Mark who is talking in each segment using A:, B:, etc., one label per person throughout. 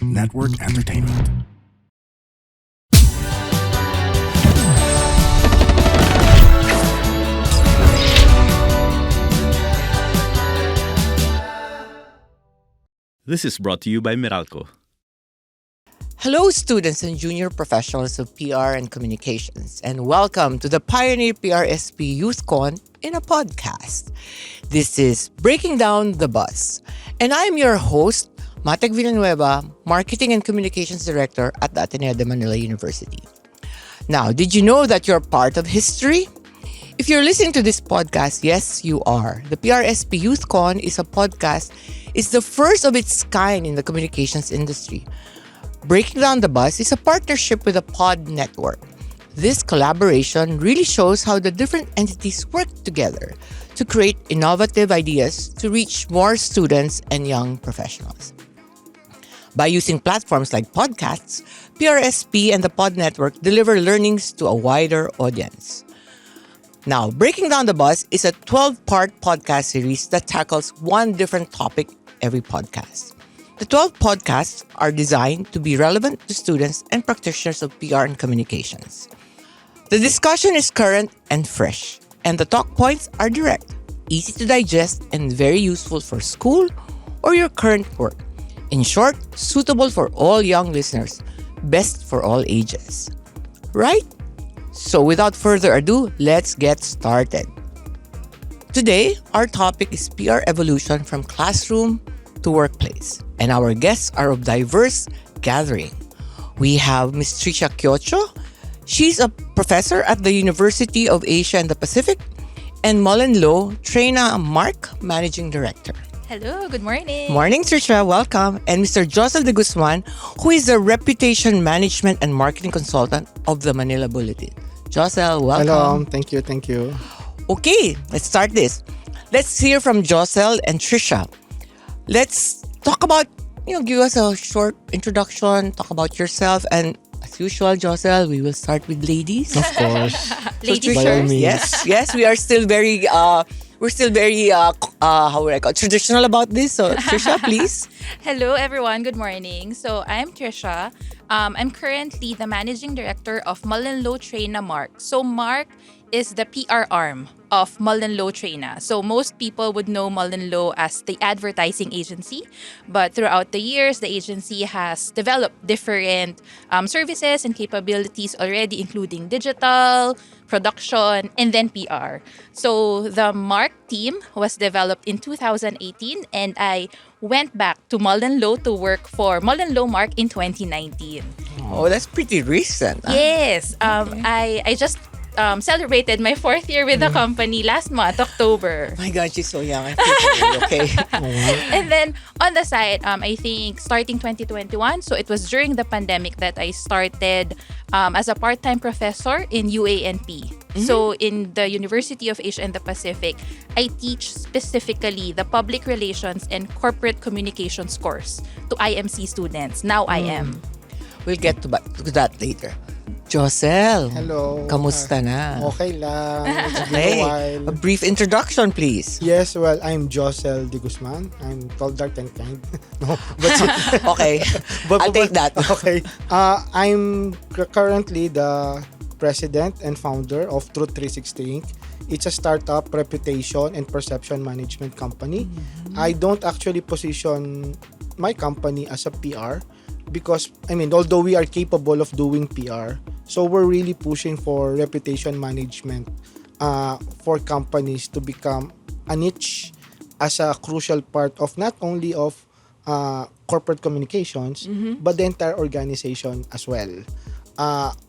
A: Network Entertainment.
B: This is brought to you by Meralco.
C: Hello, students and junior professionals of PR and communications, and welcome to the Pioneer PRSP YouthCon in a podcast. This is Breaking Down the Bus, and I'm your host, Matec Villanueva, Marketing and Communications Director at the Ateneo de Manila University. Now, did you know that you're part of history? If you're listening to this podcast, yes, you are. The PRSP YouthCon is a podcast. It's the first of its kind in the communications industry. Breaking Down the Bus is a partnership with the Pod Network. This collaboration really shows how the different entities work together to create innovative ideas to reach more students and young professionals. By using platforms like podcasts, PRSP and the Pod Network deliver learnings to a wider audience. Now, Breaking Down the Bus is a 12-part podcast series that tackles one different topic every podcast. The 12 podcasts are designed to be relevant to students and practitioners of PR and communications. The discussion is current and fresh, and the talk points are direct, easy to digest, and very useful for school or your current work. In short, suitable for all young listeners, best for all ages. Right? So without further ado, let's get started. Today, our topic is PR evolution from classroom to workplace, and our guests are of diverse gathering. We have Ms. Tricia Kiocho. She's a professor at the University of Asia and the Pacific, and MullenLowe MARC Managing Director.
D: Hello, good morning.
C: Morning, Tricia. Welcome. And Mr. Jocel de Guzman, who is the Reputation Management and Marketing Consultant of the Manila Bulletin. Jocel, welcome.
E: Hello, thank you.
C: Okay, let's start this. Let's hear from Jocel and Tricia. Let's talk about, give us a short introduction, talk about yourself, and as usual, Jocel, we will start with ladies.
E: Of course.
D: Ladies
E: By all
D: first.
E: means.
C: Yes, we are still very, how would I call it, traditional about this. So, Tricia, please.
D: Hello, everyone. Good morning. So, I'm Tricia. I'm currently the Managing Director of MullenLowe MARC. So, MARC is the PR arm of MullenLowe TREYNA. So most people would know MullenLowe as the advertising agency, but throughout the years, the agency has developed different services and capabilities already, including digital, production, and then PR. So the MARC team was developed in 2018, and I went back to MullenLowe to work for MullenLowe MARC in 2019.
C: Oh, that's pretty recent. Huh?
D: Yes, I just celebrated my 4th year with the company last month, October.
C: My God, she's so young. I feel okay.
D: And then on the side, I think starting 2021, so it was during the pandemic that I started as a part-time professor in UA&P. So in the University of Asia and the Pacific, I teach specifically the public relations and corporate communications course to IMC students. Now I am.
C: We'll get to that later. Jocel.
E: Hello.
C: Kamusta na?
E: Okay lang. It's been
C: Hey,
E: a while.
C: a brief introduction, please.
E: Yes, well, I'm Jocel de Guzman. I'm tall, dark, and kind. No, but
C: Okay, I'll take that.
E: Okay. I'm currently the president and founder of Truth 360 Inc. It's a startup reputation and perception management company. I don't actually position my company as a PR because, although we are capable of doing PR, so we're really pushing for reputation management for companies to become a niche as a crucial part of not only of corporate communications, but the entire organization as well.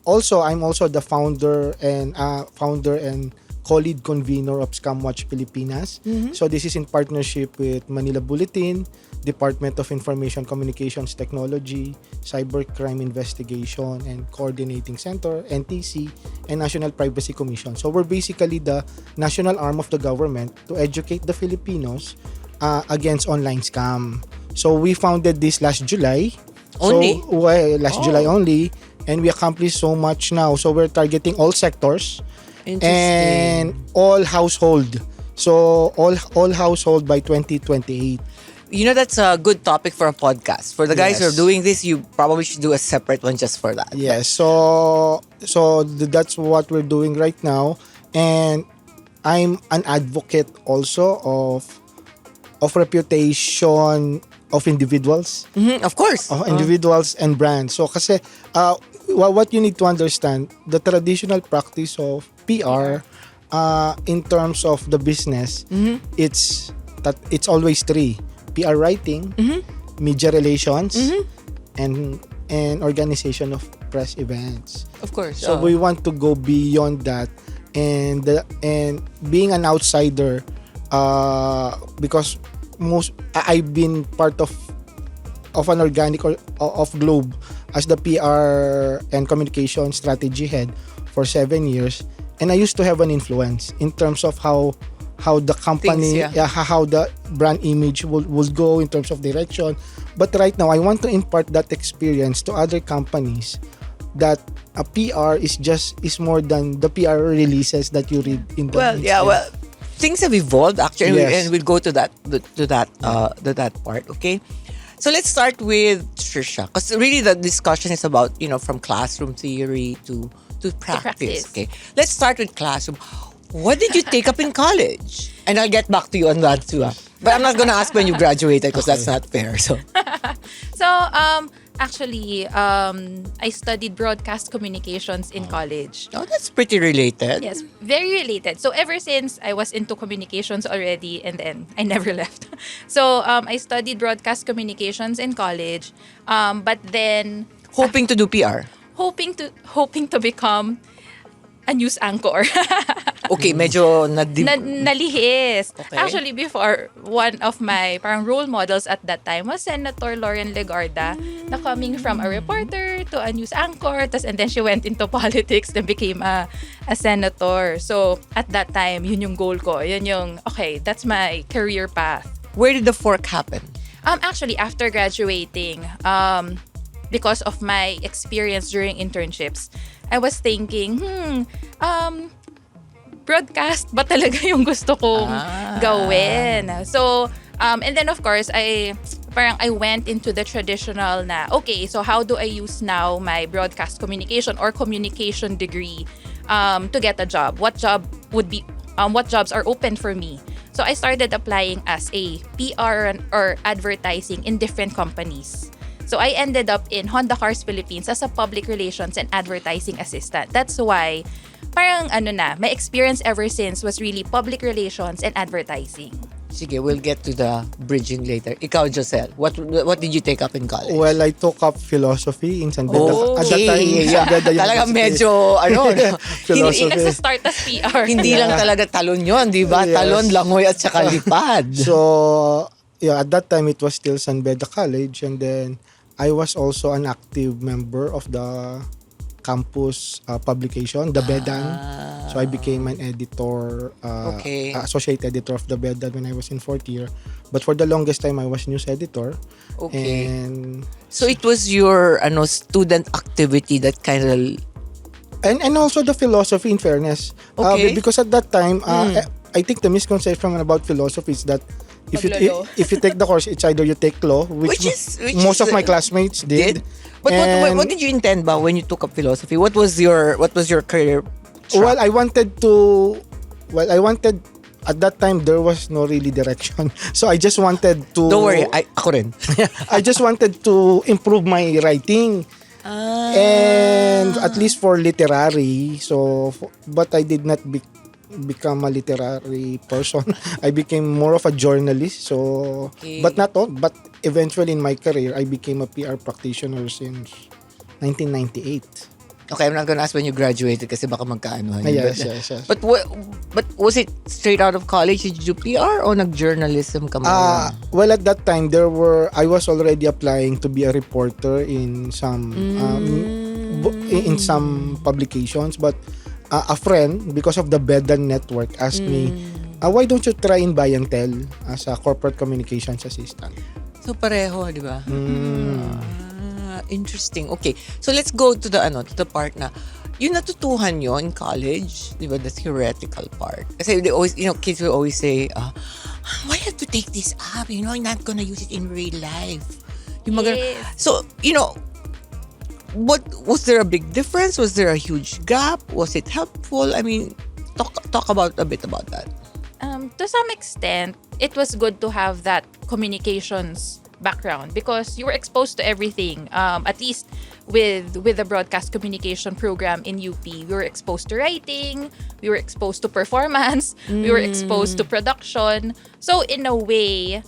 E: Also, I'm also the founder and co-lead convener of Scam Watch Pilipinas. So this is in partnership with Manila Bulletin, Department of Information Communications Technology, Cybercrime Investigation and Coordinating Center, NTC, and National Privacy Commission. So we're basically the national arm of the government to educate the Filipinos against online scam. So we founded this last July.
C: Only?
E: July only. And we accomplished so much now. So we're targeting all sectors and all household. So all household by 2028.
C: that's a good topic for a podcast. For the guys who are
E: Yes.
C: doing this, you probably should do a separate one just for that.
E: Yes. That's what we're doing right now, and I'm an advocate also of reputation of individuals,
C: Of course.
E: individuals and brands. So kasi what you need to understand, the traditional practice of PR in terms of the business, it's always three: PR writing, media relations, and organization of press events.
C: Of course.
E: So we want to go beyond that, and being an outsider, because I've been part of an organic of Globe as the PR and communication strategy head for 7 years, and I used to have an influence in terms of how the company,
C: Things, yeah.
E: how the brand image will go in terms of direction. But right now, I want to impart that experience to other companies, that a PR is more than the PR releases that you read in the
C: things have evolved actually,
E: Yes.
C: and we'll go to that part. Okay, so let's start with Tricia, because really the discussion is about from classroom theory to practice.
D: practice.
C: Okay, let's start with classroom. What did you take up in college? And I'll get back to you on that too. But I'm not gonna ask when you graduated because that's not fair. So
D: So, actually, I studied broadcast communications in college.
C: that's pretty related.
D: Yes, very related. So ever since I was into communications already, and then I never left. So I studied broadcast communications in college, but then
C: Hoping to do PR.
D: hoping to become a news anchor.
C: Okay, medyo
D: Nalihis.
C: Okay.
D: Actually, before, one of my parang role models at that time was Senator Lauren Legarda, na coming from a reporter to a news anchor, and then she went into politics, then became a senator. So, at that time, yun yung goal ko. Yun yung, okay, that's my career path.
C: Where did the fork happen?
D: Actually, after graduating, because of my experience during internships, I was thinking, broadcast ba talaga yung gusto kong gawin? So, and then of course, I went into the traditional na, okay, so how do I use now my broadcast communication or communication degree to get a job? What jobs are open for me? So I started applying as a PR or advertising in different companies. So I ended up in Honda Cars Philippines as a public relations and advertising assistant. That's why parang my experience ever since was really public relations and advertising.
C: Sige, we'll get to the bridging later. Ikaw, Jocel, what did you take up in college?
E: Well, I took up philosophy in San Beda.
C: Oh,
E: At that time,
C: yeah.
E: San Beda
C: Talagang
E: University.
C: medyo,
E: Philosophy.
D: Let's just start as PR.
C: hindi lang talaga talon yon, di ba?
E: Yes.
C: Talon, langoy, at saka lipad.
E: So, at that time, it was still San Beda College, and then I was also an active member of the campus publication, the Bedan. So I became an editor,
C: Okay.
E: associate editor of the Bedan when I was in fourth year. But for the longest time, I was news editor.
C: Okay.
E: And
C: So it was your student activity that kind of...
E: and also the philosophy, in fairness.
C: Okay.
E: Because at that time, I think the misconception about philosophy is that if you take the course, it's either you take law, which most of my classmates did.
C: But
E: And-
C: what did you intend ba when you took up philosophy? What was your career track?
E: Well, I wanted at that time there was no really direction. So I just wanted to
C: Don't worry, ako rin.
E: I just wanted to improve my writing. And at least for literary. But I did not become a literary person. I became more of a journalist. So,
C: Okay.
E: but not all. But eventually in my career, I became a PR practitioner since 1998.
C: Okay, I'm not gonna ask when you graduated kasi baka magkaanohan.
E: Yes.
C: But was it straight out of college? Did you do PR or nag-journalism ka muna?
E: Well, at that time, I was already applying to be a reporter in some in some publications, but a friend, because of the Bedan network, asked me, why don't you try in Bayantel as a corporate communications assistant?
C: So pareho, di ba? Interesting. Okay. So let's go to the part na yung natutuhan nyo in college, di ba, the theoretical part. Kasi they always, kids will always say, why have to take this up? You know, I'm not gonna use it in real life. Yung mga,
D: Yes.
C: so, you know, what was there a big difference? Was there a huge gap? Was it helpful? I mean, talk about a bit about that.
D: To some extent, it was good to have that communications background because you were exposed to everything. At least with the broadcast communication program in UP, we were exposed to writing, we were exposed to performance, we were exposed to production. So in a way,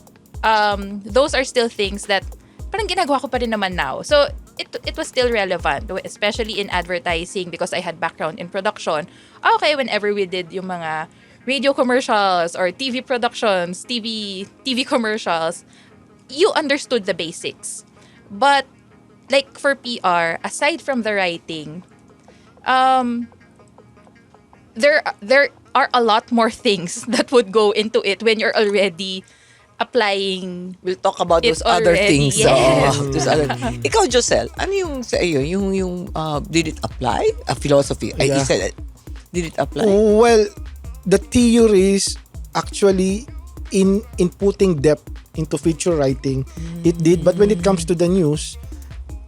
D: those are still things that parang ginagawa ko pa rin naman now. So it was still relevant, especially in advertising because I had background in production. Okay, whenever we did yung mga radio commercials or TV productions, TV commercials, you understood the basics. But like for PR, aside from the writing, there are a lot more things that would go into it when you're already applying.
C: We'll talk about
D: It
C: those other
D: already,
C: things.
D: yes.
C: Those other. Ikaw, Jocel, ano yung sa iyo? Yung did it apply? A philosophy. Ay,
E: Yeah.
C: you said it. Did it apply?
E: Well, the theories actually in putting depth into feature writing, it did. But when it comes to the news,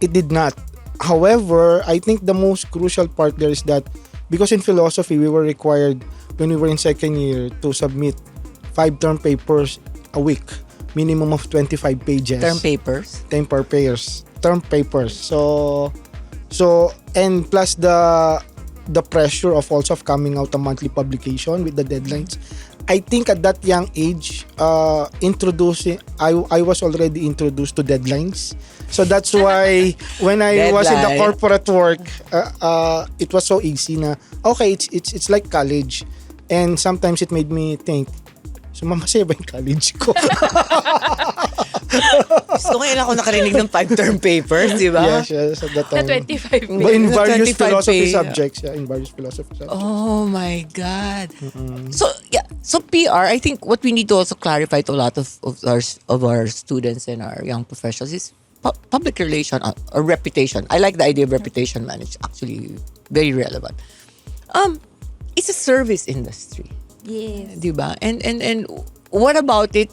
E: it did not. However, I think the most crucial part there is that because in philosophy, we were required when we were in second year to submit 5 term papers a week, minimum of 25 pages.
C: Term papers?
E: Term papers. So and plus the pressure of also of coming out a monthly publication with the deadlines. I think at that young age, I was already introduced to deadlines. So that's why when I was in the
C: Deadline.
E: corporate work, it was so easy na okay, it's like college. And sometimes it made me think, so masaya ba yung college ko?
C: Gusto ko ngayon ako nakarinig ng 5-term papers, di ba?
E: Yes, at that
D: Na
E: time.
D: 25
E: But in
C: The
E: various
C: 25
E: philosophy
C: page.
E: subjects. Yeah, in various philosophy subjects.
C: Oh my God. So yeah, so PR, I think what we need to also clarify to a lot of our students and our young professionals is public relation or reputation. I like the idea of reputation management. Actually, very relevant. It's a service industry,
D: Yes.
C: di ba? And what about it?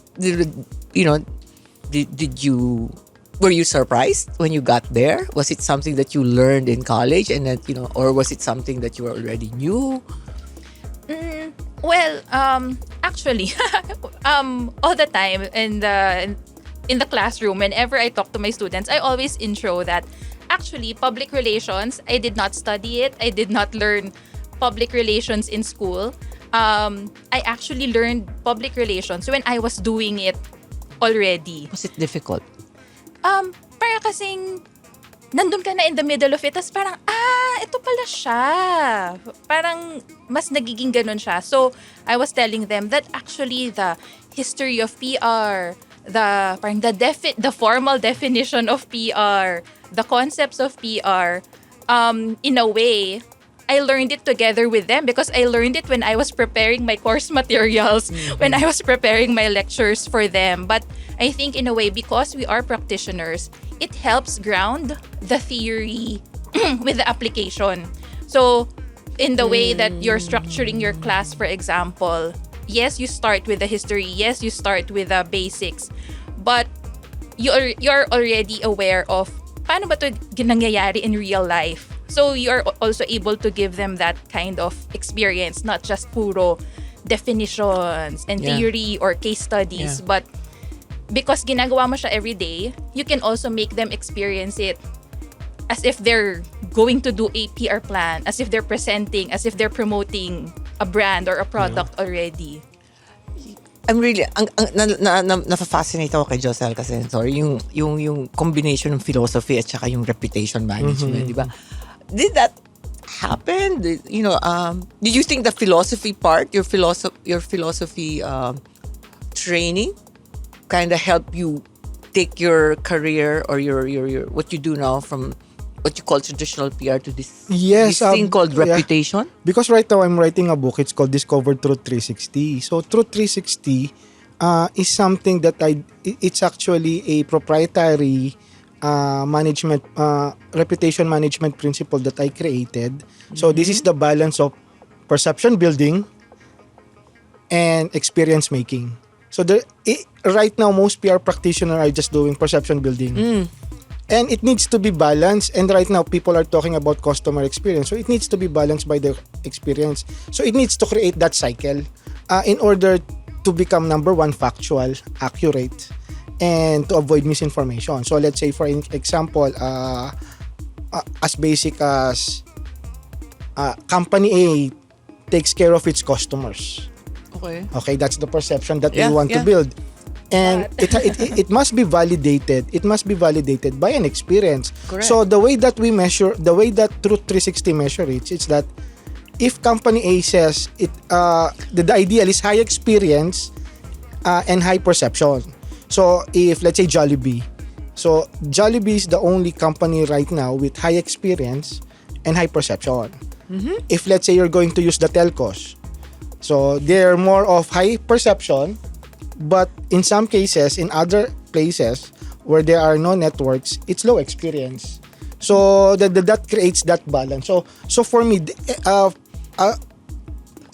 C: Were you surprised when you got there? Was it something that you learned in college and that or was it something that you already knew?
D: Well, actually, all the time in the classroom, whenever I talk to my students, I always intro that actually public relations, I did not study it. I did not learn public relations in school. I actually learned public relations when I was doing it already.
C: Was it difficult?
D: Para kasing nandun ka na in the middle of it, tas parang, ito pala siya. Parang mas nagiging ganun siya. So, I was telling them that actually the history of PR, the formal definition of PR, the concepts of PR, in a way, I learned it together with them because I learned it when I was preparing my course materials, when I was preparing my lectures for them. But I think in a way, because we are practitioners, it helps ground the theory with the application. So in the way that you're structuring your class, for example, yes, you start with the history, yes, you start with the basics, but you're already aware of paano ba ito nangyayari in real life. So you're also able to give them that kind of experience, not just puro definitions and
C: Yeah.
D: theory or case studies,
C: Yeah.
D: but because ginagawa mo siya every day, you can also make them experience it as if they're going to do a PR plan, as if they're presenting, as if they're promoting a brand or a product already.
C: I'm really nafa-fascinate ako kay Jocel kasi sorry yung combination ng philosophy at saka yung reputation management, di ba? Did that happen? Did you think the philosophy part, your philosophy training kind of help you take your career or your what you do now from what you call traditional PR to this thing called
E: yeah.
C: reputation?
E: Because right now I'm writing a book. It's called Discover Truth 360. So Truth 360 is something that it's actually a proprietary reputation management principle that I created. So this is the balance of perception building and experience making. So right now, most PR practitioners are just doing perception building. And it needs to be balanced. And right now, people are talking about customer experience. So it needs to be balanced by the experience. So it needs to create that cycle in order to become number one, factual, accurate, and to avoid misinformation. So let's say, for example, as basic as company A takes care of its customers. Okay, that's the perception that we want to build. And it must be validated. It must be validated by an experience.
C: Correct.
E: So the way that we measure, the way that Truth 360 measure it, it's that if company A says the ideal is high experience and high perception. So if let's say Jollibee, so Jollibee is the only company right now with high experience and high perception. If let's say you're going to use the telcos, so they're more of high perception, but in some cases, in other places where there are no networks, it's low experience. So that creates that balance. So for me,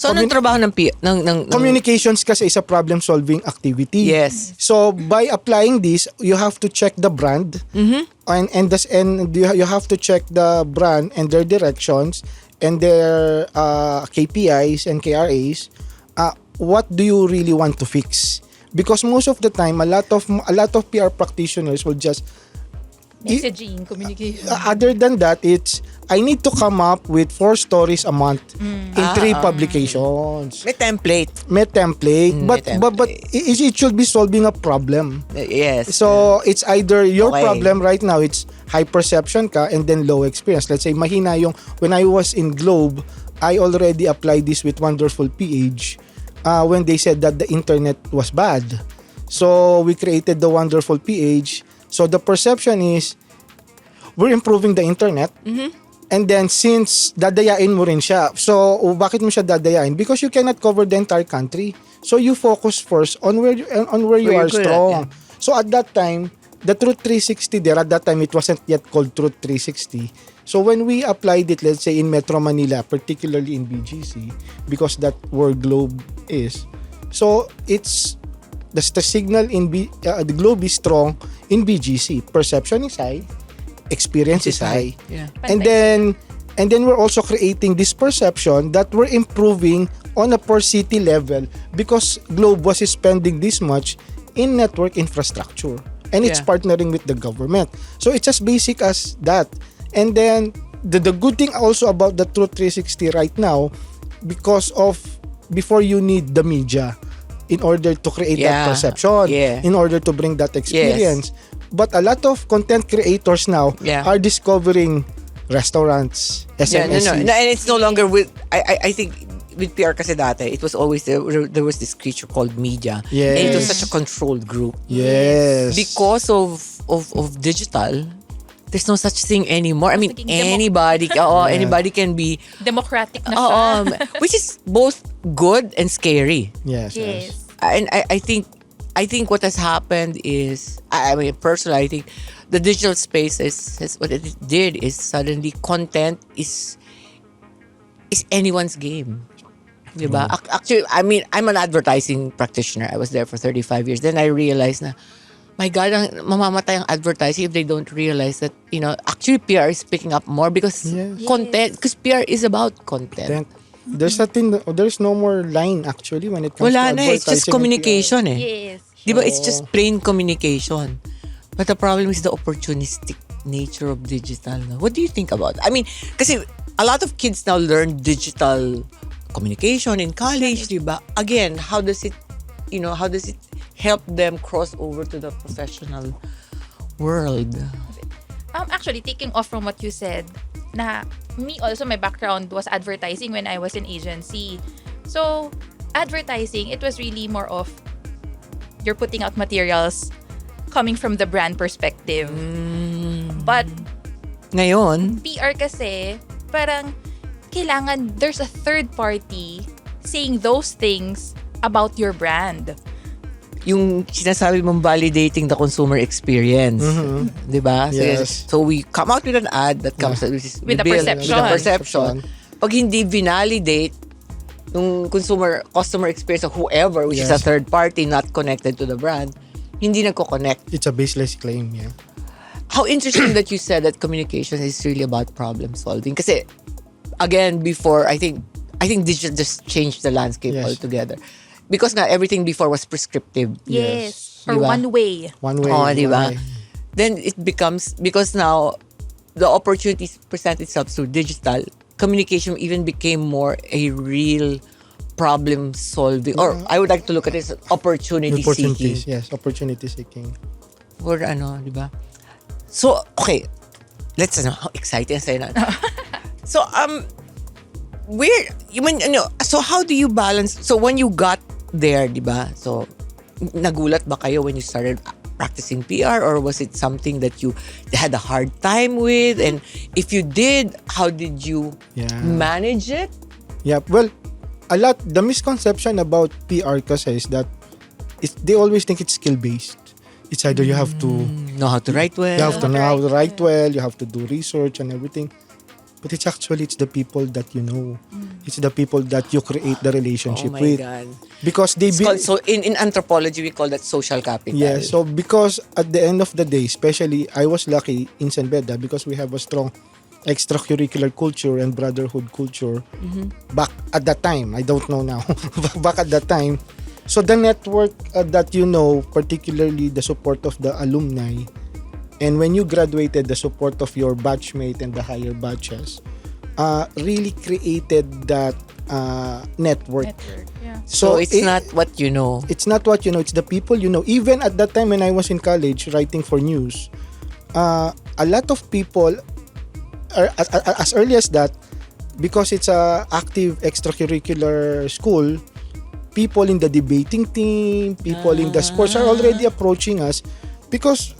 C: So anong trabaho ng
E: communications kasi is a problem-solving activity.
C: Yes.
E: So by applying this, you have to check the brand, and you have to check the brand and their directions and their KPIs and KRAs. What do you really want to fix? Because most of the time, a lot of PR practitioners will just
D: Messaging, communication.
E: other than that, it's I need to come up with 4 stories a month in 3 publications.
C: may template?
E: May template, but
C: template.
E: it should be solving a problem.
C: Yes.
E: So it's either your
C: Okay.
E: problem right now, it's high perception ka and then low experience. Let's say mahina yung when I was in Globe, I already applied this with Wonderful PH when they said that the internet was bad. So we created the Wonderful PH. So the perception is we're improving the internet. And then since dadayain mo rin siya. So bakit mo siya dadayain? Because you cannot cover the entire country. So you focus first on where you are
C: good at,
E: strong. So at that time, the Truth 360 there, at that time it wasn't yet called Truth 360. So when we applied it, let's say in Metro Manila, particularly in BGC, because that's where Globe is. So it's the signal in the Globe is strong in BGC. Perception is high, experience is high.
C: Yeah.
E: And then we're also creating this perception that we're improving on a per city level because Globe was spending this much in network infrastructure and it's partnering with the government. So it's as basic as that. And then the good thing also about the Truth 360 right now, because of before you need the media in order to create that perception, in order to bring that experience. But a lot of content creators now are discovering restaurants, SMSs.
C: No, and it's no longer with, I think, with PR kasi dati, it was always, there was this creature called media.
E: Yes.
C: And it was such a controlled group.
E: Yes.
C: Because of digital, there's no such thing anymore. I mean,
D: Thinking
C: anybody can be
D: democratic na siya.
C: which is both good and scary.
E: Yes.
D: Yes.
C: And I think what has happened is, I mean, personally, I think the digital space is what it did is suddenly content is anyone's game. Diba? Actually, I mean, I'm an advertising practitioner. I was there for 35 years. Then I realized na, my God, mamamatay ang advertising if they don't realize that, actually PR is picking up more because content, because PR is about content.
E: There's no more line actually when it comes to
C: Wala na,
E: advertising.
C: it's just communication
D: Yes.
C: Diba? It's just plain communication. But the problem is the opportunistic nature of digital. No? What do you think about it? I mean, kasi a lot of kids now learn digital communication in college, diba? Again, how does it help them cross over to the professional world?
D: Actually, taking off from what you said, na me also, my background was advertising when I was in agency. So, advertising, it was really more of you're putting out materials coming from the brand perspective. But
C: Ngayon,
D: PR kasi, parang kailangan there's a third party saying those things about your brand.
C: yung sinasabi mong validating the consumer experience. Diba?
E: Yes.
C: So we come out with an ad that comes
D: With the perception.
C: With the perception. Pag hindi validate, nung customer experience of whoever, which is a
E: Yes.
C: third party not connected to the brand, hindi nagko-connect.
E: It's a baseless claim, yeah.
C: How interesting that you said that communication is really about problem solving. Kasi, again, before, I think digital just changed the landscape
E: Yes.
C: altogether. Because nga, everything before was prescriptive.
D: Yes. Or
C: Diba?
D: one way.
E: One way.
C: Oh,
E: one
C: diba?
E: way.
C: Then it becomes, because now, the opportunities present itself through digital, communication even became more a real problem solving. Or I would like to look at it as opportunity seeking.
E: Opportunities, yes. Opportunity seeking.
C: Or ano, di ba? So, okay. Let's, how exciting sa'yo na. So, so how do you balance, so when you got there, di ba? So, nagulat ba kayo when you started practicing PR, or was it something that you had a hard time with? And if you did, how did you manage it?
E: Yeah, well, the misconception about PR kasi is that they always think it's skill-based. It's either you have to
C: know how to write well.
E: You have to know how to write well. You have to do research and everything. But it's the people that you know. It's the people that you create the relationship
C: Oh my
E: with.
C: God.
E: Because
C: so in anthropology, we call that social capital.
E: Yeah, so because at the end of the day, especially I was lucky in San Beda because we have a strong extracurricular culture and brotherhood culture back at that time. I don't know now. Back at that time. So the network that you know, particularly the support of the alumni, and when you graduated, the support of your batchmate and the higher batches, really created that network.
D: Yeah.
C: So it's not what you know.
E: It's not what you know. It's the people you know. Even at that time when I was in college writing for news, a lot of people, as early as that, because it's a active extracurricular school, people in the debating team, people in the sports are already approaching us because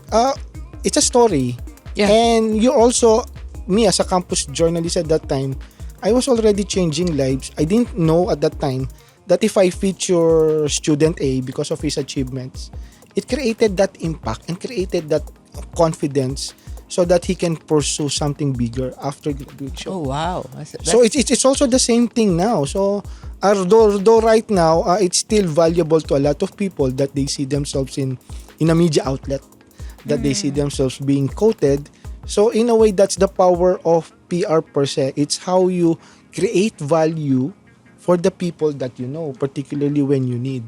E: it's a story.
C: Yeah.
E: And you also, me as a campus journalist at that time, I was already changing lives. I didn't know at that time that if I feature student A because of his achievements, it created that impact and created that confidence so that he can pursue something bigger after graduation.
C: Oh wow.
E: So it's also the same thing now. So though right now it's still valuable to a lot of people that they see themselves in a media outlet, that they see themselves being quoted. So in a way, that's the power of PR per se. It's how you create value for the people that you know, particularly when you need.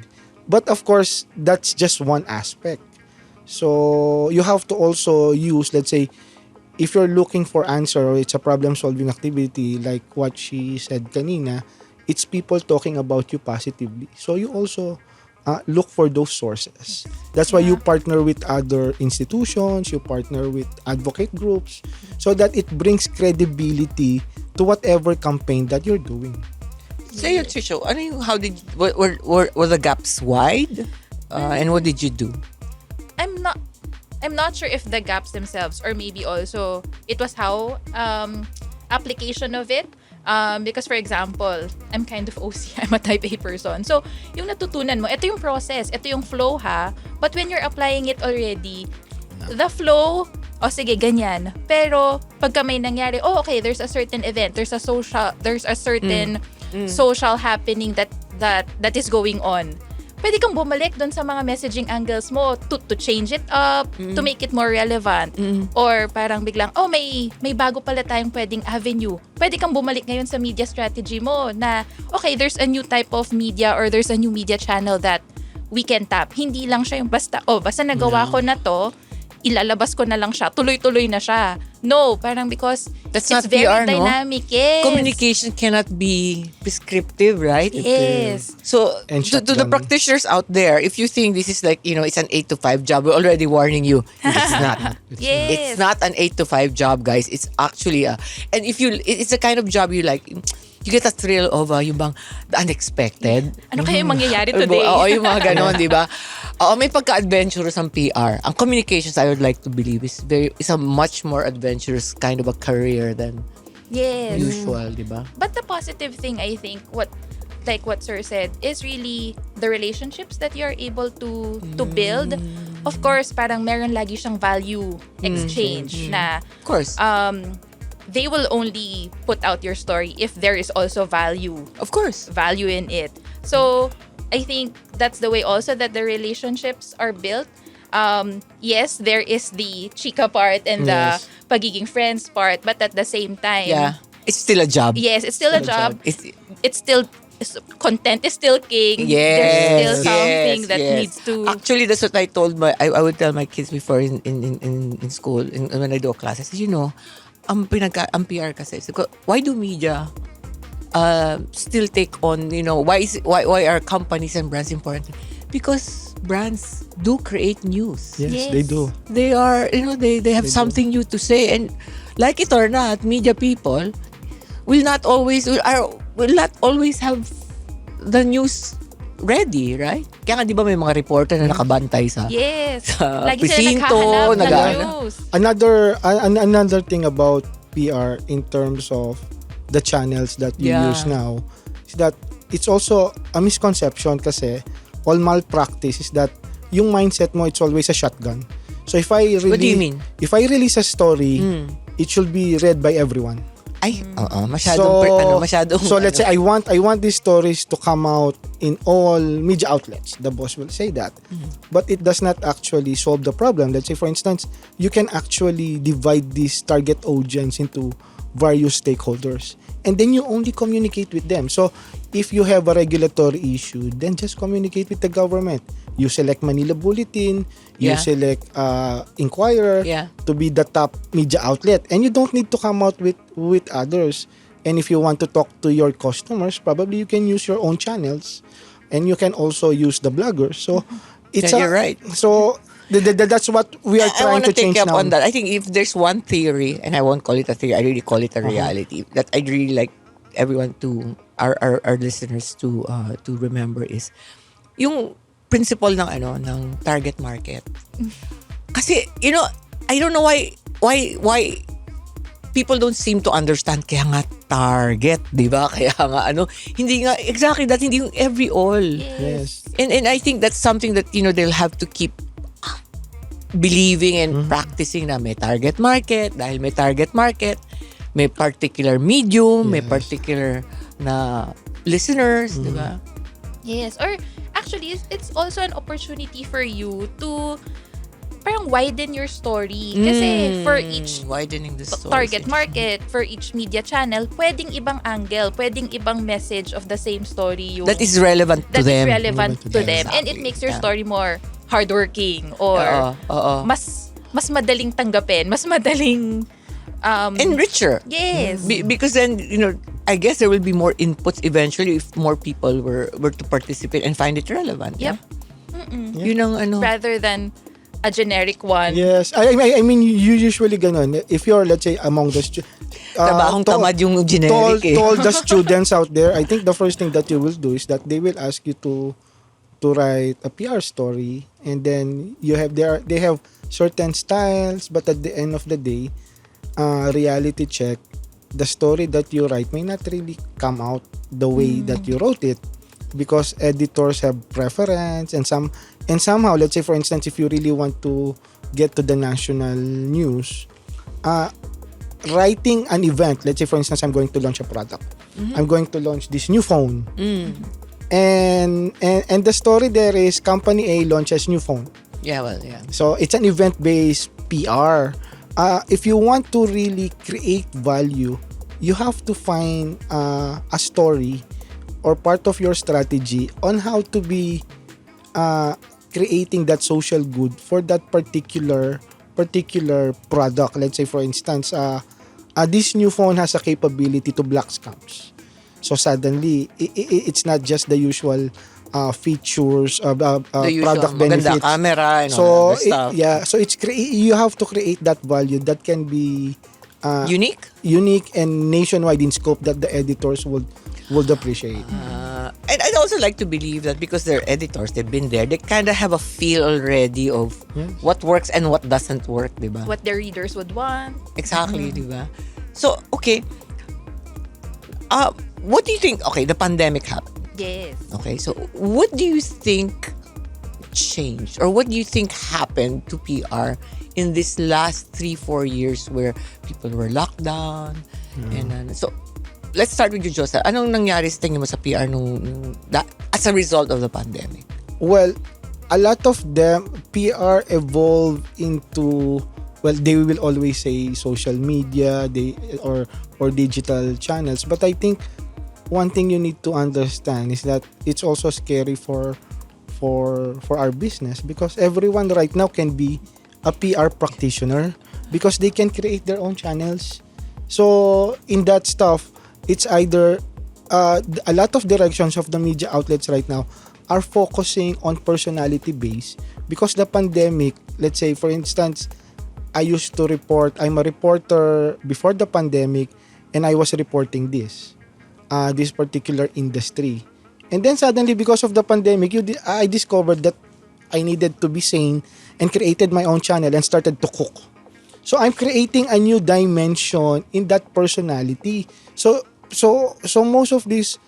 E: But of course, that's just one aspect. So you have to also use, let's say, if you're looking for answer or it's a problem-solving activity like what she said kanina, it's people talking about you positively. So you also look for those sources. That's why you partner with other institutions, you partner with advocate groups, so that it brings credibility to whatever campaign that you're doing.
C: Say, Tricia, were the gaps wide? And what did you do?
D: I'm not sure if the gaps themselves or maybe also it was how application of it. Because for example, I'm kind of OC, I'm a type A person. So, yung natutunan mo, ito yung process, ito yung flow ha. But when you're applying it already, the flow, sige, ganyan. Pero, pagka may nangyari, okay, there's a certain event, there's a certain social happening that is going on. Pwede kang bumalik doon sa mga messaging angles mo to change it up, to make it more relevant. Or parang biglang, may bago pala tayong pwedeng avenue. Pwede kang bumalik ngayon sa media strategy mo na, okay, there's a new type of media or there's a new media channel that we can tap. Hindi lang siya yung basta nagawa ko na to, ilalabas ko na lang siya, tuloy-tuloy na siya. No, parang because
C: That's
D: it's
C: not
D: very
C: PR,
D: dynamic. Yes.
C: Communication cannot be prescriptive, right?
D: Yes.
C: So,
E: And
C: to the
E: shotgun.
C: practitioners out there, if you think this is like, it's an 8 to 5 job, we're already warning you. It's not.
D: Yes.
C: It's not an 8 to 5 job, guys. It's actually and it's the kind of job you like. You get a thrill of yung bang the unexpected.
D: Ano kaya yung mangyayari today?
C: Oo, yung mga ganon, di ba? Oo, may pagka-adventurous ang PR. Ang communications, I would like to believe, is a much more adventurous kind of a career than
D: Yes.
C: usual, di ba?
D: But the positive thing, I think, what Sir said, is really the relationships that you're able to build. Of course, parang meron lagi siyang value exchange na
C: Of course.
D: they will only put out your story if there is also
C: Of course.
D: value in it. So I think that's the way also that the relationships are built. Yes, there is the chika part and the
E: Yes.
D: pagiging friends part, but at the same time,
C: Yeah. It's still a job.
D: yes, it's still a job.
C: It's,
D: It's still content is still king. There's still something that needs to.
C: Actually, that's what I told I would tell my kids before in school, when I do a class. I said, ang PR kasi. So, why do media still take on, why are companies and brands important? Because brands do create news.
E: Yes,
D: Yes.
E: they do.
C: They are, they have
E: They do.
C: something new to say. And like it or not, media people will not always have the news ready, right? Kaya nga, di ba may mga reporter na nakabantay sa
D: Yes.
C: sa
D: Lagi sila
C: presinto,
D: naghahanap ng
C: nag-aano.
D: news.
E: Another thing about PR in terms of the channels that you
C: Yeah.
E: use now is that it's also a misconception kasi all malpractice is that yung mindset mo, it's always a shotgun. So if I
C: What do you mean?
E: if I release a story, it should be read by everyone.
C: Ay, masyadong
E: So let's say I want these stories to come out in all media outlets. The boss will say that. But it does not actually solve the problem. Let's say for instance, you can actually divide this target audience into various stakeholders. And then you only communicate with them. So if you have a regulatory issue, then just communicate with the government. You select Manila Bulletin, you
C: Yeah.
E: select Inquirer
C: Yeah.
E: to be the top media outlet. And you don't need to come out with others. And if you want to talk to your customers, probably you can use your own channels. And you can also use the bloggers. So it's
C: Yeah, you're right.
E: So that's what we are
C: I
E: trying
C: want
E: to change
C: take up
E: now.
C: on that. I think if there's one theory, and I won't call it a theory, I really call it a reality that I'd really like everyone to our listeners to remember is yung principle ng target market. Kasi I don't know why people don't seem to understand, kaya nga target, di ba? Kaya nga hindi nga exactly that, hindi yung every all.
E: Yes.
C: And I think that's something that they'll have to keep believing and practicing na may target market. Dahil may target market, may particular medium, may
E: Yes.
C: particular na listeners, di ba?
D: Yes. Or actually, it's also an opportunity for you to parang widen your story. Kasi for each
C: widening the story.
D: target market, for each media channel, pwedeng ibang angle, pwedeng ibang message of the same story yung
C: That is relevant to
D: that is
C: them.
D: relevant to them. And it
C: Exactly.
D: makes your
C: Yeah.
D: story more hardworking or
C: Oo.
D: mas madaling tanggapin, mas madaling
C: And richer.
D: yes.
C: Because then, I guess there will be more inputs eventually if more people were to participate and find it relevant.
D: Yep.
C: Yeah? Yun ang
D: Rather than a generic one.
E: Yes. I mean, you usually ganun. If you're, let's say, among the
C: Trabahong tamad yung generic
E: to all the students out there, I think the first thing that you will do is that they will ask you to write a PR story, and then they have certain styles, but at the end of the day, reality check, the story that you write may not really come out the way that you wrote it, because editors have preference, and somehow, let's say for instance, if you really want to get to the national news, writing an event, let's say for instance, I'm going to launch a product, I'm going to launch this new phone, and the story there is company A launches new phone.
C: Yeah, well, yeah.
E: So it's an event-based PR. If you want to really create value, you have to find a story or part of your strategy on how to be creating that social good for that particular product. Let's say for instance, this new phone has a capability to block scams. So suddenly, it's not just the usual features of
C: The usual
E: product
C: maganda
E: benefits.
C: camera and all
E: So
C: that stuff.
E: so you have to create that value that can be
C: Unique.
E: and nationwide in scope that the editors would appreciate.
C: And I'd also like to believe that because they're editors, they've been there, they kind of have a feel already of what works and what doesn't work, di ba?
D: What the readers would want.
C: Exactly, di ba? So, okay. What do you think? Okay, the pandemic happened.
D: Yes.
C: Okay, so what do you think changed, or what do you think happened to PR in this last 3-4 years where people were locked down. And so, let's start with you, Jocel. Anong nangyari sa tingin mo sa PR as a result of the pandemic?
E: Well, a lot of them, PR evolved into, well, they will always say social media, or digital channels. But I think one thing you need to understand is that it's also scary for our business, because everyone right now can be a PR practitioner because they can create their own channels. So in that stuff, it's either a lot of directions of the media outlets right now are focusing on personality base, because the pandemic, let's say for instance, I used to report, I'm a reporter before the pandemic, and I was reporting this particular industry. And then suddenly, because of the pandemic, I discovered that I needed to be sane and created my own channel and started to cook. So I'm creating a new dimension in that personality. So most of these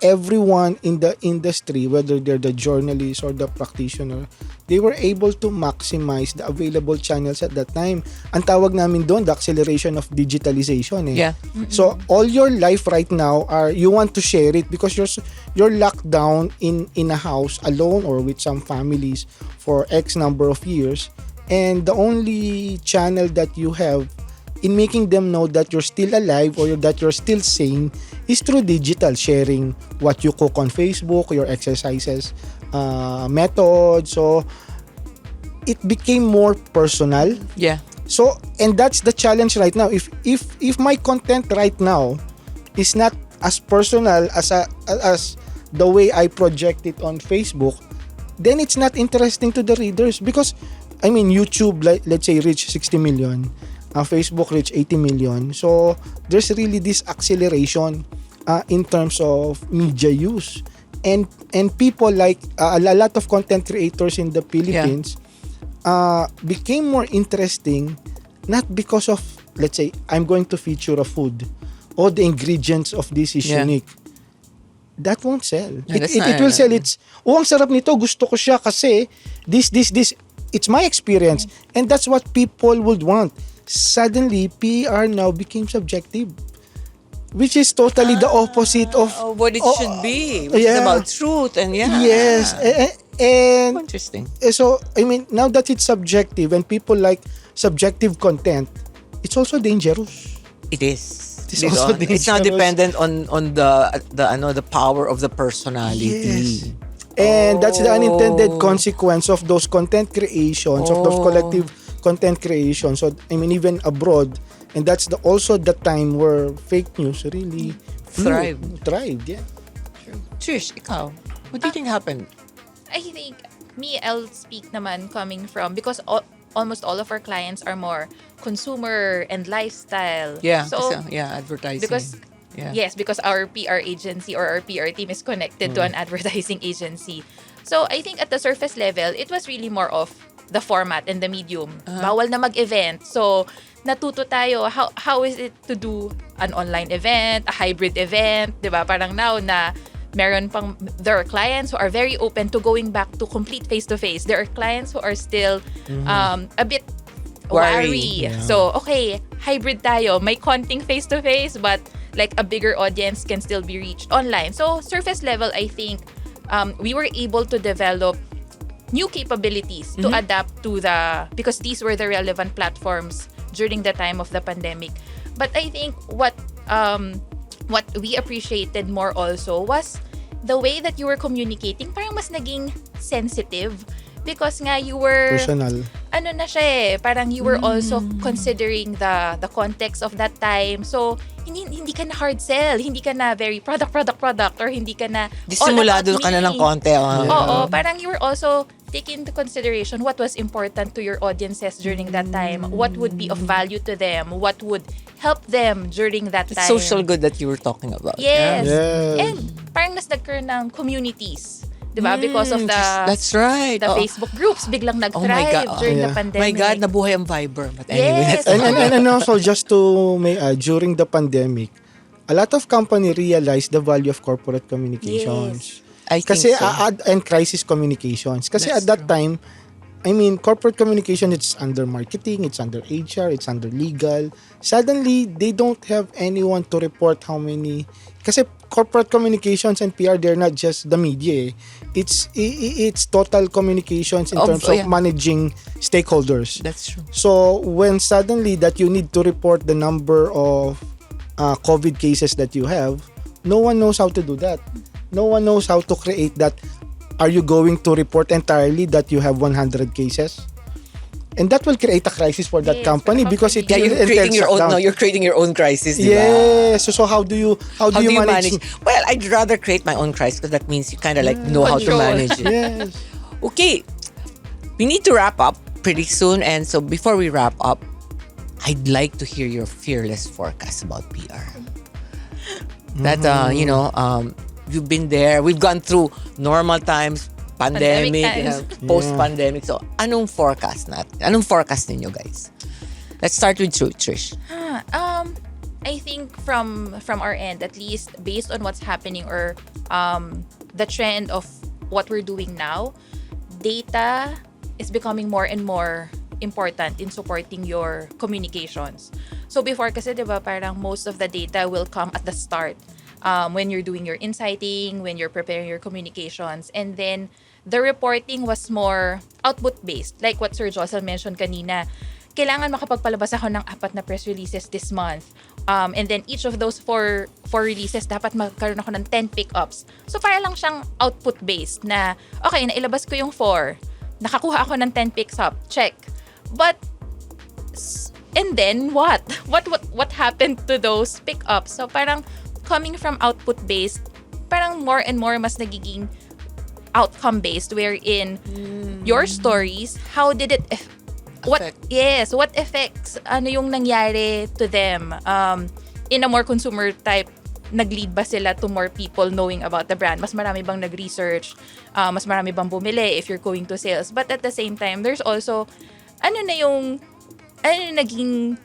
E: everyone in the industry, whether they're the journalist or the practitioner, they were able to maximize the available channels at that time. Ang tawag namin doon, the acceleration of digitalization.
C: Yeah.
E: So all your life right now you want to share it because you're locked down in a house alone or with some families for X number of years, and the only channel that you have in making them know that you're still alive or that you're still sane is through digital, sharing what you cook on Facebook, your exercises method. So it became more personal.
C: Yeah.
E: So, and that's the challenge right now. If my content right now is not as personal as the way I project it on Facebook, then it's not interesting to the readers, because I mean YouTube, let's say, reach 60 million. Facebook reached 80 million. So there's really this acceleration in terms of media use, and people like a lot of content creators in the Philippines became more interesting, not because of, let's say, I'm going to feature a food or the ingredients of this is unique. That won't sell. It will sell. It's, ang sarap nito, gusto ko siya kasi this. It's my experience, and that's what people would want. Suddenly, PR now became subjective, which is totally the opposite of
C: what it should be, which is about truth and
E: yes, and
C: interesting.
E: So I mean, now that it's subjective and people like subjective content, it's also dangerous.
C: It is.
E: It's also dangerous.
C: It's not dependent on the power of the personality.
E: Yes. And that's the unintended consequence of those content creations, of those collective content creation. So I mean, even abroad, and that's also the time where fake news really thrived. Yeah.
C: True. Trish, ikaw, what do you think happened?
D: I think I'll speak naman coming from, because almost all of our clients are more consumer and lifestyle.
C: Yeah.
D: So
C: advertising.
D: Because our PR agency or our PR team is connected to an advertising agency. So I think at the surface level, it was really more of the format and the medium. Bawal na mag-event. So, natuto tayo how is it to do an online event, a hybrid event, 'di ba? Parang now na there are clients who are very open to going back to complete face-to-face. There are clients who are still a bit wary.
C: Yeah.
D: So, okay, hybrid tayo. May konting face-to-face, but like a bigger audience can still be reached online. So, surface level, I think we were able to develop new capabilities to adapt to because these were the relevant platforms during the time of the pandemic. But I think what we appreciated more also was the way that you were communicating. Parang mas naging sensitive, because nga you were
E: personal.
D: Ano na siya parang you were also considering the context of that time. So hindi ka na hard sell, hindi ka na very product, or hindi ka na
C: disimulado ka na ng konti.
D: Oo, parang you were also taking into consideration what was important to your audiences during that time, what would be of value to them, what would help them during that time.
C: Social good that you were talking about.
D: Yes.
E: Yes.
D: And parang mas nagkaroon ng communities, diba? Because of
C: that's right.
D: the Facebook groups biglang nag-thrive during the pandemic.
C: My God, nabuhay ang Viber. But anyway,
D: Yes.
E: And also, just to during the pandemic, a lot of company realized the value of corporate communications.
C: I think
E: Kasi
C: so.
E: and crisis communications. Kasi
C: That's
E: at that time, I mean, corporate communication, it's under marketing, it's under HR, it's under legal. Suddenly, they don't have anyone to report how many. Kasi corporate communications and PR, they're not just the media. It's total communications in terms of managing stakeholders.
C: That's true.
E: So, when suddenly that you need to report the number of COVID cases that you have, no one knows how to do that. No one knows how to create that. Are you going to report entirely that you have 100 cases? And that will create a crisis for that company because it
C: you're
E: will
C: creating your own.
E: shut down.
C: No, you're creating your own crisis.
E: Yes. So how do you manage?
C: Well, I'd rather create my own crisis because that means you kind of like know how to
D: Control.
C: manage it.
E: Yes.
C: Okay, we need to wrap up pretty soon, and so before we wrap up, I'd like to hear your fearless forecast about PR. That you've been there. We've gone through normal times, pandemic,
D: times.
C: post-pandemic. So, anong forecast natin? Anong forecast ninyo, guys? Let's start with Trish.
D: I think from our end, at least based on what's happening or the trend of what we're doing now, data is becoming more and more important in supporting your communications. So before kasi, di ba, parang most of the data will come at the start. When you're doing your insighting, when you're preparing your communications. And then, the reporting was more output-based. Like what Sir Jocel mentioned kanina, kailangan makapagpalabas ako ng 4 na press releases this month. And then, each of those 4 releases, dapat magkaroon ako ng 10 pick-ups. So, para lang siyang output-based na, okay, nailabas ko yung 4. Nakakuha ako ng 10 picks-up. Check. But, and then, what? What happened to those pick-ups? So, parang, coming from output-based, parang more and more mas nagiging outcome-based wherein your stories, how did it what effects ano yung nangyari to them in a more consumer type, nag-lead ba sila to more people knowing about the brand? Mas marami bang nag-research? Mas marami bang bumili if you're going to sales? But at the same time, there's also ano yung naging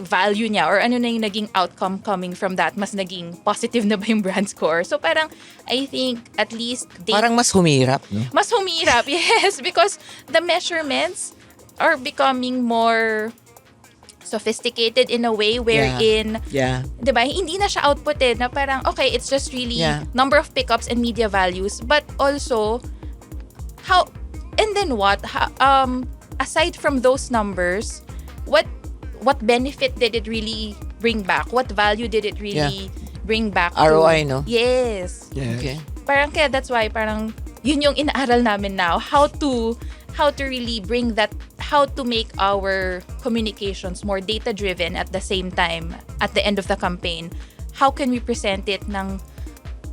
D: value niya or ano na yung naging outcome coming from that, mas naging positive na ba yung brand score? So parang I think at least
C: Parang mas humirap, no?
D: Mas humirap, yes, because the measurements are becoming more sophisticated in a way wherein diba, hindi na siya outputted na parang okay, it's just really number of pickups and media values, but also how and then what aside from those numbers, what benefit did it really bring back? What value did it really bring back?
C: ROI, no?
D: Yes.
C: Okay.
D: Parang kaya that's why parang yun yung inaaral namin now, how to really bring that, how to make our communications more data driven at the same time at the end of the campaign. How can we present it ng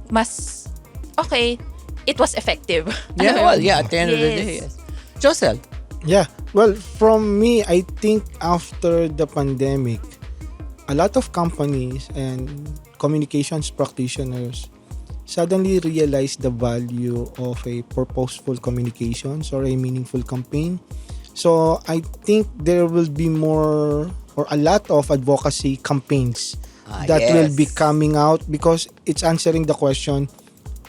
D: mas okay, it was effective.
C: At the end of the day, yes. Jocel.
E: Yeah. Well, from me, I think after the pandemic, a lot of companies and communications practitioners suddenly realized the value of a purposeful communications or a meaningful campaign. So I think there will be more or a lot of advocacy campaigns that will be coming out because it's answering the question,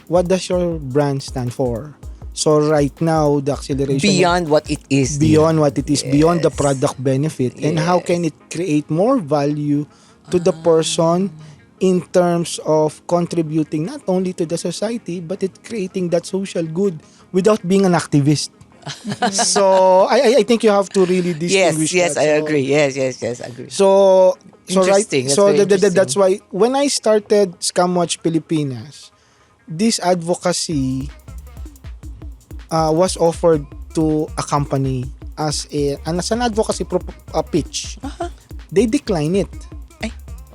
E: what does your brand stand for? So right now, the acceleration
C: Beyond what it is.
E: beyond the product benefit, and how can it create more value to the person in terms of contributing not only to the society, but it creating that social good without being an activist. So I think you have to really distinguish
C: Yes,
E: that.
C: I agree. Yes, agree.
E: So right,
C: Interesting. That's
E: so
C: very interesting.
E: that's why when I started Scam Watch Pilipinas, this advocacy was offered to a company as an advocacy pitch. They decline it.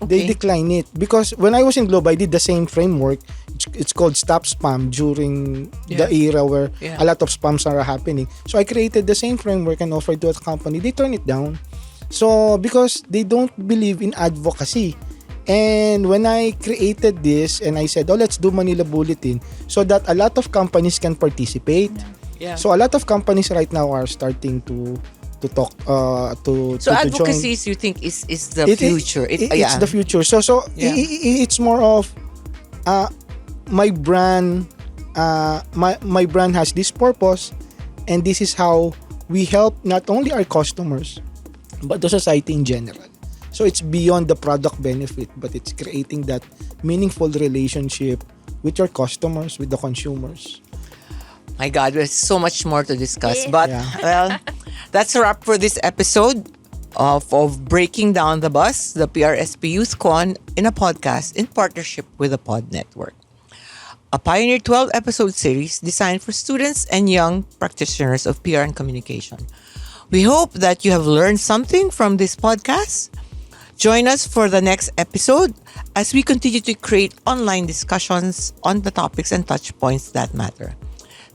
E: They decline it because when I was in Globe, I did the same framework. It's called Stop Spam during the era where a lot of spams are happening. So I created the same framework and offered to a company. They turn it down. So because they don't believe in advocacy. And when I created this and I said, let's do Manila Bulletin so that a lot of companies can participate.
C: Yeah.
E: So a lot of companies right now are starting to talk to
C: So
E: to
C: advocacy,
E: join.
C: you think is the future?
E: It's the future. So it's more of my brand my brand has this purpose and this is how we help not only our customers, but the society in general. So it's beyond the product benefit, but it's creating that meaningful relationship with your customers, with the consumers.
C: My God, there's so much more to discuss. But,
E: Yeah.
C: well, that's a wrap for this episode of Breaking Down the Bus, the PRSP YouthCon, in a podcast in partnership with the Pod Network. A Pioneer 12-episode series designed for students and young practitioners of PR and communication. We hope that you have learned something from this podcast. Join us for the next episode as we continue to create online discussions on the topics and touch points that matter.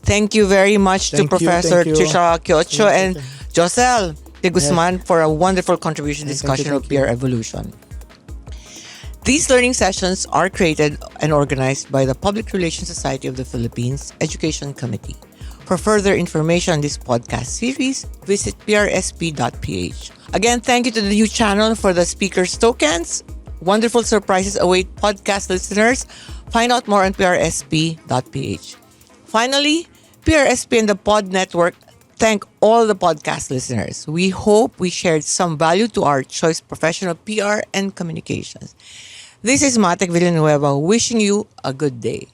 C: Thank you very much to
E: Thank you,
C: Professor
E: thank you.
C: Tricia, Kiocho,
E: Thank
C: and
E: you.
C: Jocel de Guzman for a wonderful contribution
E: Thank you,
C: discussion of
E: thank you.
C: PR evolution. These learning sessions are created and organized by the Public Relations Society of the Philippines Education Committee. For further information on this podcast series, visit prsp.ph. Again, thank you to the new channel for the speakers tokens. Wonderful surprises await podcast listeners. Find out more on prsp.ph. Finally, PRSP and the Pod Network thank all the podcast listeners. We hope we shared some value to our choice professional PR and communications. This is Matec Villanueva wishing you a good day.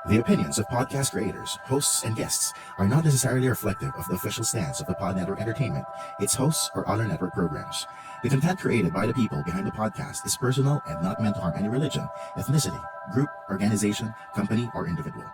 A: The opinions of podcast creators, hosts, and guests are not necessarily reflective of the official stance of the Pod Network Entertainment, its hosts, or other network programs. The content created by the people behind the podcast is personal and not meant to harm any religion, ethnicity, group, organization, company, or individual.